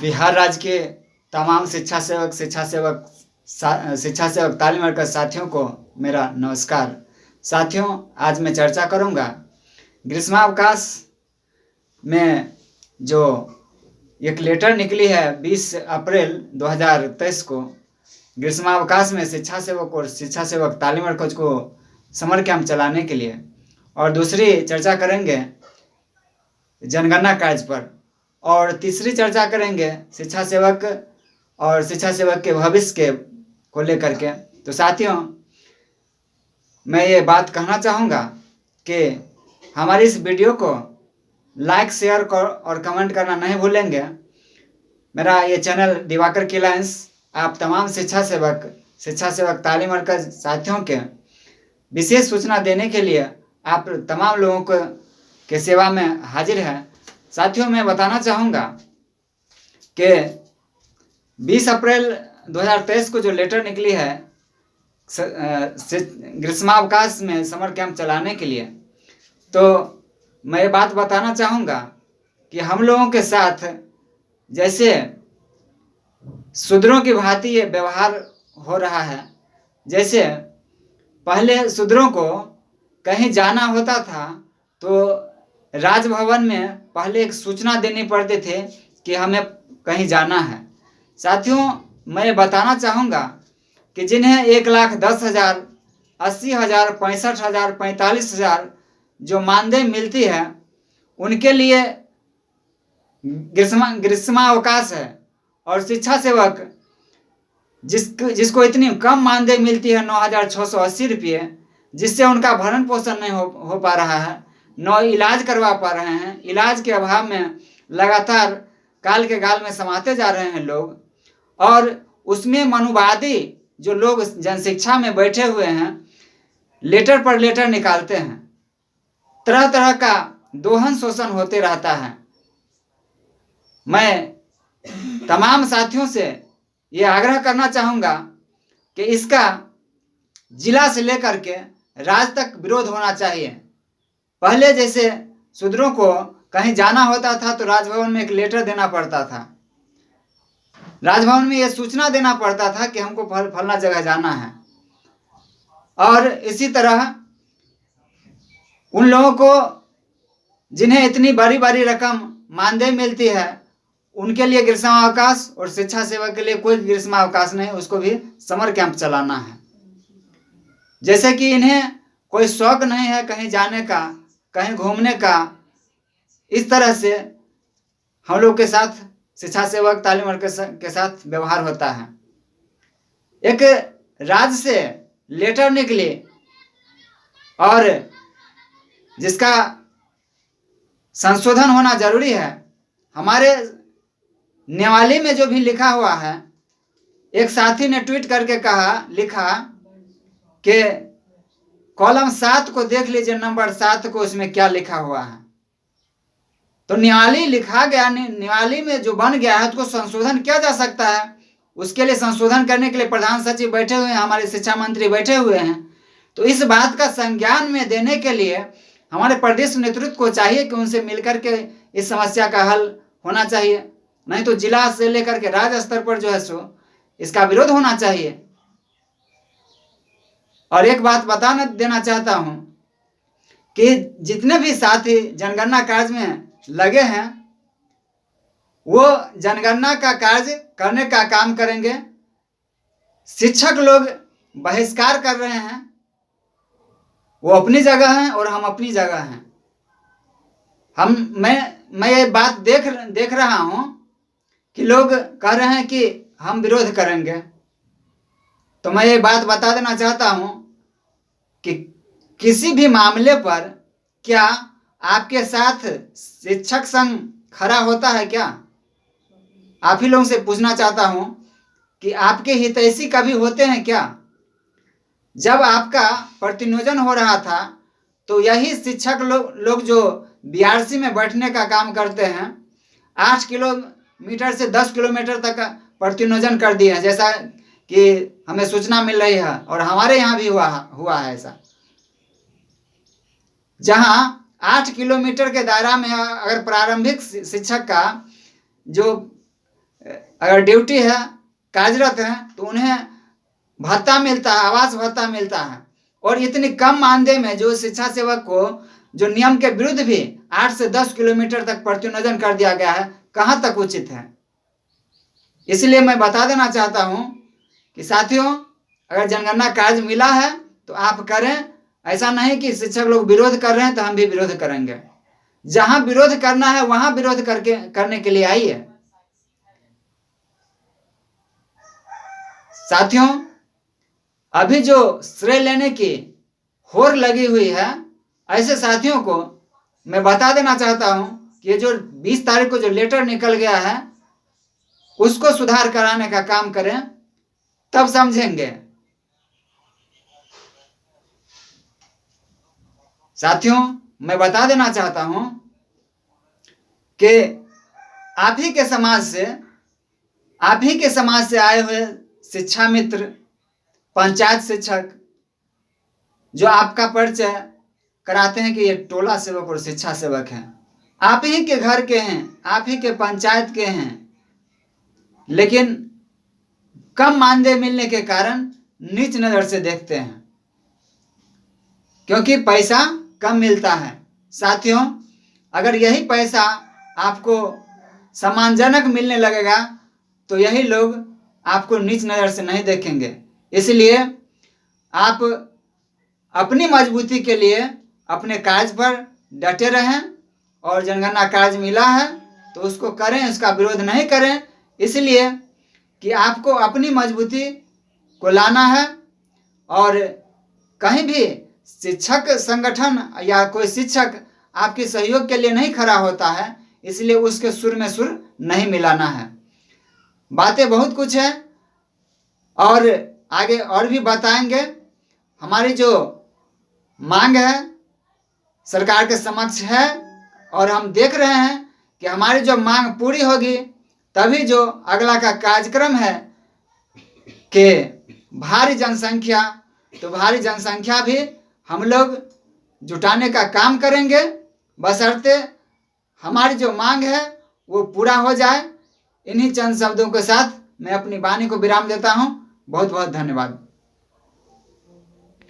बिहार राज्य के तमाम शिक्षा सेवक तालीम वर्कर साथियों को मेरा नमस्कार। साथियों, आज मैं चर्चा करूंगा ग्रीष्मावकाश में जो एक लेटर निकली है 20 अप्रैल 2023 को ग्रीष्मावकाश में शिक्षा सेवक और शिक्षा सेवक तालीम वर्कर को समर कैंप चलाने के लिए, और दूसरी चर्चा करेंगे जनगणना कार्य पर, और तीसरी चर्चा करेंगे शिक्षा सेवक और शिक्षा सेवक के भविष्य के को लेकर के। तो साथियों, मैं ये बात कहना चाहूँगा कि हमारी इस वीडियो को लाइक, शेयर और कमेंट करना नहीं भूलेंगे। मेरा ये चैनल दिवाकर की लाइन्स आप तमाम शिक्षा सेवक तालीम वर्कर साथियों के विशेष सूचना देने के लिए आप तमाम लोगों के सेवा में हाजिर है। साथियों, मैं बताना चाहूँगा कि 20 अप्रैल 2023 को जो लेटर निकली है ग्रीष्मावकाश में समर कैंप चलाने के लिए, तो मैं ये बात बताना चाहूँगा कि हम लोगों के साथ जैसे शूद्रों की भांति ये व्यवहार हो रहा है। जैसे पहले शूद्रों को कहीं जाना होता था तो राजभवन में पहले एक सूचना देनी पड़ती थी कि हमें कहीं जाना है। साथियों, मैं बताना चाहूँगा कि जिन्हें 1,10,000, 80,000, 65,000, 45,000 जो मानदेय मिलती है, उनके लिए ग्रीष्मावकाश है। और शिक्षा सेवक जिसको इतनी कम मानदेय मिलती है 9,680 रुपये, जिससे उनका भरण पोषण नहीं हो पा रहा है, न इलाज करवा पा रहे हैं। इलाज के अभाव में लगातार काल के गाल में समाते जा रहे हैं लोग। और उसमें मनुवादी जो लोग जनशिक्षा में बैठे हुए हैं, लेटर पर लेटर निकालते हैं। तरह तरह का दोहन शोषण होते रहता है। मैं तमाम साथियों से ये आग्रह करना चाहूँगा कि इसका जिला से लेकर के राज्य तक विरोध होना चाहिए। पहले जैसे शूद्रों को कहीं जाना होता था तो राजभवन में एक लेटर देना पड़ता था। राजभवन में ये सूचना देना पड़ता था कि हमको फलना जगह जाना है। और इसी तरह उन लोगों को जिन्हें इतनी बड़ी बड़ी रकम मानदेय मिलती है, उनके लिए ग्रीष्मावकाश, और शिक्षा सेवक के लिए कोई ग्रीष्मावकाश नहीं, उसको भी समर कैंप चलाना है। जैसे कि इन्हें कोई शौक नहीं है कहीं जाने का, कहीं घूमने का। इस तरह से हम लोग के साथ शिक्षा सेवक तालीम वर्कर के साथ व्यवहार होता है। एक राज्य से लेटर निकली और जिसका संशोधन होना जरूरी है। हमारे न्यायालय में जो भी लिखा हुआ है, एक साथी ने ट्वीट करके लिखा कि कॉलम 7 को देख लीजिए, नंबर 7 को, उसमें क्या लिखा हुआ है। तो न्यायालय लिखा गया, न्यायालय में जो बन गया है उसको संशोधन किया जा सकता है। उसके लिए संशोधन करने के लिए प्रधान सचिव बैठे हुए हैं, हमारे शिक्षा मंत्री बैठे हुए हैं। तो इस बात का संज्ञान में देने के लिए हमारे प्रदेश नेतृत्व को चाहिए कि उनसे मिलकर के इस समस्या का हल होना चाहिए। नहीं तो जिला से लेकर के राज्य स्तर पर जो है सो इसका विरोध होना चाहिए। और एक बात बता देना चाहता हूं कि जितने भी साथी जनगणना कार्य में लगे हैं, वो जनगणना का कार्य करने का काम करेंगे। शिक्षक लोग बहिष्कार कर रहे हैं, वो अपनी जगह हैं और हम अपनी जगह हैं। मैं ये बात देख रहा हूं कि लोग कह रहे हैं कि हम विरोध करेंगे। तो मैं ये बात बता देना चाहता हूं कि किसी भी मामले पर क्या आपके साथ शिक्षक संघ खड़ा होता है क्या? आप ही लोगों से पूछना चाहता हूं कि आपके हितैषी कभी होते हैं क्या? जब आपका प्रतिनियोजन हो रहा था तो यही शिक्षक लोग जो बीआरसी में बैठने का काम करते हैं, 8 किलोमीटर से 10 किलोमीटर तक प्रतिनियोजन कर दिए हैं, जैसा कि हमें सूचना मिल रही है। और हमारे यहाँ भी हुआ है ऐसा, जहां 8 किलोमीटर के दायरा में अगर प्रारंभिक शिक्षक का जो अगर ड्यूटी है, कार्यरत हैं, तो उन्हें भत्ता मिलता है, आवास भत्ता मिलता है। और इतनी कम मानदेय में जो शिक्षा सेवक को जो नियम के विरुद्ध भी 8 से 10 किलोमीटर तक प्रत्युन्नजन कर दिया गया है, कहाँ तक उचित है। इसलिए मैं बता देना चाहता हूं कि साथियों, अगर जनगणना कार्य मिला है तो आप करें। ऐसा नहीं कि शिक्षक लोग विरोध कर रहे हैं तो हम भी विरोध करेंगे। जहां विरोध करना है वहां विरोध करने के लिए आइए। साथियों, अभी जो श्रेय लेने की होड़ लगी हुई है, ऐसे साथियों को मैं बता देना चाहता हूं कि ये जो 20 तारीख को जो लेटर निकल गया है, उसको सुधार कराने का काम करें, तब समझेंगे। साथियों, मैं बता देना चाहता हूं कि आप ही के समाज से आए हुए शिक्षा मित्र, पंचायत शिक्षक जो आपका परिचय कराते हैं कि ये टोला सेवक और शिक्षा सेवक हैं, आप ही के घर के हैं, आप ही के पंचायत के हैं, लेकिन कम मानदेय मिलने के कारण नीच नजर से देखते हैं, क्योंकि पैसा कम मिलता है। साथियों, अगर यही पैसा आपको सम्मानजनक मिलने लगेगा तो यही लोग आपको नीच नज़र से नहीं देखेंगे। इसलिए आप अपनी मजबूती के लिए अपने कार्य पर डटे रहें, और जनगणना कार्य मिला है तो उसको करें, उसका विरोध नहीं करें, इसलिए कि आपको अपनी मजबूती को लाना है। और कहीं भी शिक्षक संगठन या कोई शिक्षक आपके सहयोग के लिए नहीं खड़ा होता है, इसलिए उसके सुर में सुर नहीं मिलाना है। बातें बहुत कुछ है और आगे और भी बताएंगे। हमारी जो मांग है सरकार के समक्ष है, और हम देख रहे हैं कि हमारी जो मांग पूरी होगी तभी जो अगला का कार्यक्रम है कि भारी जनसंख्या भी हम लोग जुटाने का काम करेंगे, बशर्ते हमारी जो मांग है वो पूरा हो जाए। इन्हीं चंद शब्दों के साथ मैं अपनी वाणी को विराम देता हूँ। बहुत बहुत धन्यवाद।